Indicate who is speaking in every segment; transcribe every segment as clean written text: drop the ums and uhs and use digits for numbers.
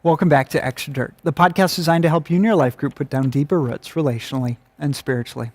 Speaker 1: Welcome back to Extra Dirt, the podcast designed to help you and your life group put down deeper roots relationally and spiritually.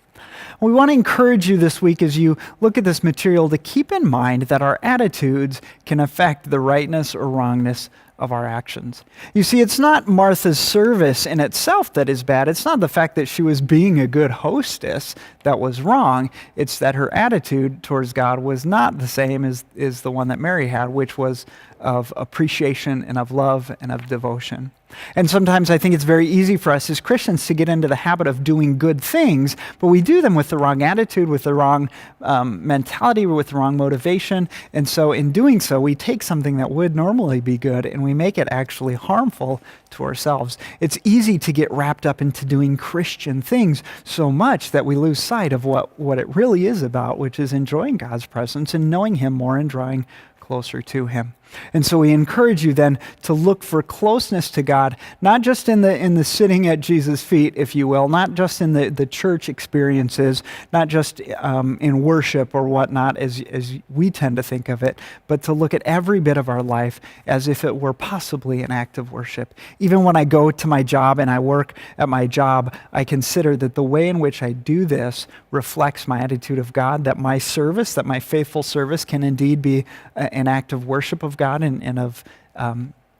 Speaker 1: We want to encourage you this week as you look at this material to keep in mind that our attitudes can affect the rightness or wrongness of our actions. You see, it's not Martha's service in itself that is bad. It's not the fact that she was being a good hostess that was wrong. It's that her attitude towards God was not the same as the one that Mary had, which was of appreciation and of love and of devotion. And sometimes I think it's very easy for us as Christians to get into the habit of doing good things, but we do them with the wrong attitude, with the wrong mentality, with the wrong motivation. And so in doing so, we take something that would normally be good and we make it actually harmful to ourselves. It's easy to get wrapped up into doing Christian things so much that we lose sight of what it really is about, which is enjoying God's presence and knowing Him more and drawing closer to Him. And so we encourage you then to look for closeness to God, not just in the sitting at Jesus' feet, if you will, not just in the church experiences, not just in worship or whatnot, as we tend to think of it, but to look at every bit of our life as if it were possibly an act of worship. Even when I go to my job and I work at my job, I consider that the way in which I do this reflects my attitude of God, that my service, that my faithful service can indeed be an act of worship of God and of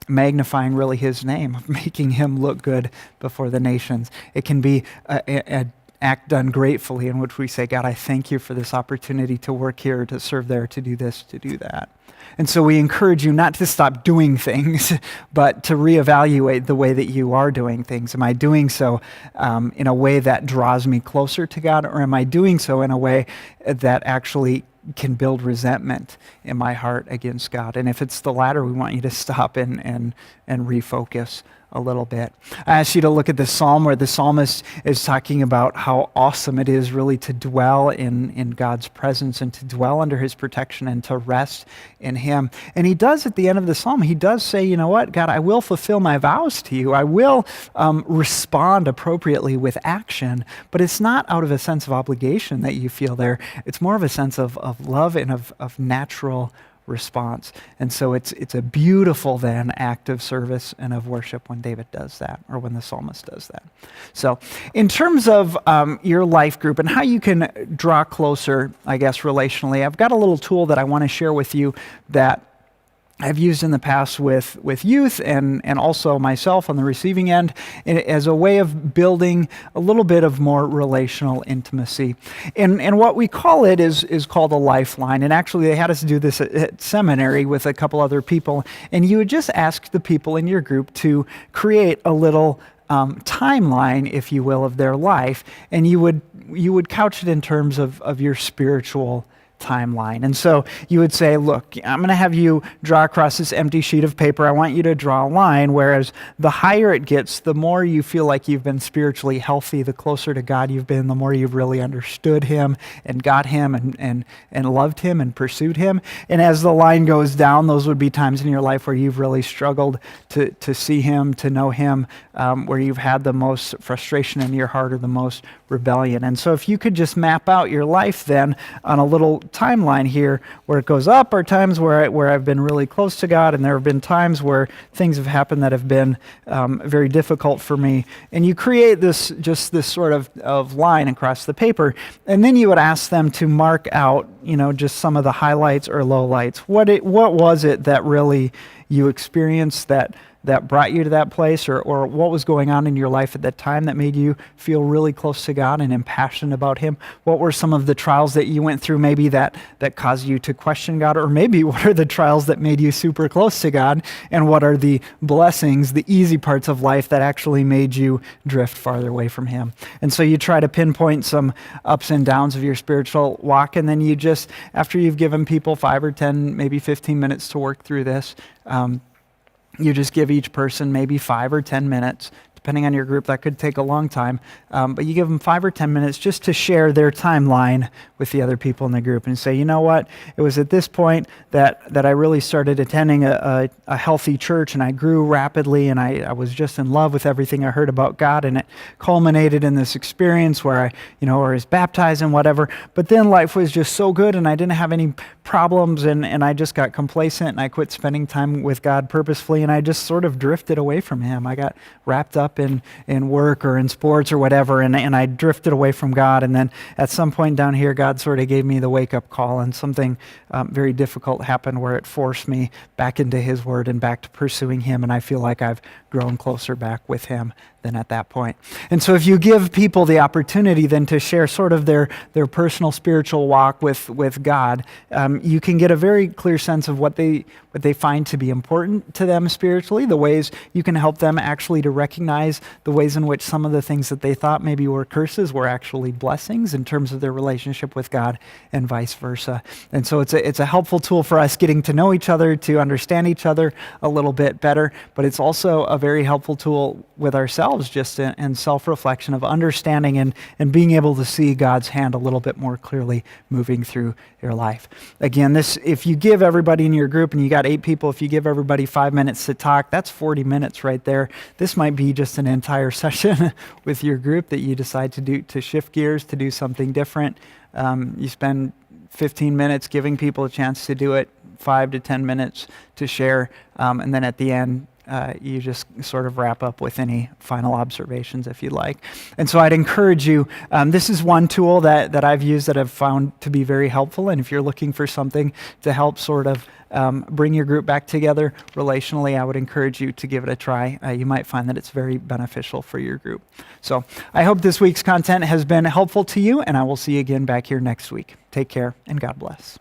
Speaker 1: magnifying really His name, of making Him look good before the nations. It can be an act done gratefully in which we say, God, I thank you for this opportunity to work here, to serve there, to do this, to do that. And so we encourage you not to stop doing things, but to reevaluate the way that you are doing things. Am I doing so in a way that draws me closer to God, or am I doing so in a way that actually can build resentment in my heart against God? And if it's the latter, we want you to stop and refocus a little bit. I asked you to look at the psalm where the psalmist is talking about how awesome it is really to dwell in God's presence and to dwell under His protection and to rest in Him. And he does at the end of the psalm, he does say, you know what, God, I will fulfill my vows to you. I will respond appropriately with action, but it's not out of a sense of obligation that you feel there. It's more of a sense of love and of natural response. And so it's a beautiful then act of service and of worship when David does that, or when the psalmist does that. So in terms of your life group and how you can draw closer, I guess, relationally, I've got a little tool that I want to share with you that I've used in the past with youth and also myself on the receiving end as a way of building a little bit of more relational intimacy. And what we call it is called a lifeline. And actually they had us do this at seminary with a couple other people. And you would just ask the people in your group to create a little timeline, if you will, of their life. And you would couch it in terms of your spiritual timeline. And so you would say, look, I'm going to have you draw across this empty sheet of paper. I want you to draw a line, whereas the higher it gets, the more you feel like you've been spiritually healthy, the closer to God you've been, the more you've really understood Him and got Him and loved Him and pursued Him. And as the line goes down, those would be times in your life where you've really struggled to see Him, to know Him, where you've had the most frustration in your heart or the most rebellion. And so if you could just map out your life then on a little timeline here, where it goes up are times where I've been really close to God, and there have been times where things have happened that have been very difficult for me. And you create this sort of line across the paper, and then you would ask them to mark out, just some of the highlights or lowlights. What was it that really you experienced that brought you to that place, or what was going on in your life at that time that made you feel really close to God and impassioned about Him? What were some of the trials that you went through maybe that caused you to question God? Or maybe what are the trials that made you super close to God? And what are the blessings, the easy parts of life that actually made you drift farther away from Him? And so you try to pinpoint some ups and downs of your spiritual walk, and then you just, after you've given people 5 or 10, maybe 15 minutes to work through this, you just give each person maybe 5 or 10 minutes, depending on your group, that could take a long time. But you give them 5 or 10 minutes just to share their timeline with the other people in the group and say, you know what, it was at this point that I really started attending a healthy church, and I grew rapidly, and I was just in love with everything I heard about God, and it culminated in this experience where I was baptized and whatever. But then life was just so good, and I didn't have any problems, and I just got complacent, and I quit spending time with God purposefully, and I just sort of drifted away from Him. I got wrapped up in work or in sports or whatever, and I drifted away from God. And then at some point down here, God sort of gave me the wake-up call, and something very difficult happened where it forced me back into His Word and back to pursuing Him, and I feel like I've grown closer back with Him than at that point. And so if you give people the opportunity then to share sort of their personal spiritual walk with God, you can get a very clear sense of what they find to be important to them spiritually, the ways you can help them actually to recognize the ways in which some of the things that they thought maybe were curses were actually blessings in terms of their relationship with God, and vice versa. And so it's a helpful tool for us getting to know each other, to understand each other a little bit better, but it's also a very helpful tool with ourselves, just in self-reflection of understanding and being able to see God's hand a little bit more clearly moving through your life. Again, if you give everybody in your group, and you got 8 people, if you give everybody 5 minutes to talk, that's 40 minutes right there. This might be just an entire session with your group that you decide to shift gears, to do something different. You spend 15 minutes giving people a chance to do it, 5 to 10 minutes to share, and then at the end, you just sort of wrap up with any final observations if you'd like. And so I'd encourage you, this is one tool that I've used that I've found to be very helpful, and if you're looking for something to help sort of bring your group back together relationally, I would encourage you to give it a try. You might find that it's very beneficial for your group. So I hope this week's content has been helpful to you, and I will see you again back here next week. Take care, and God bless.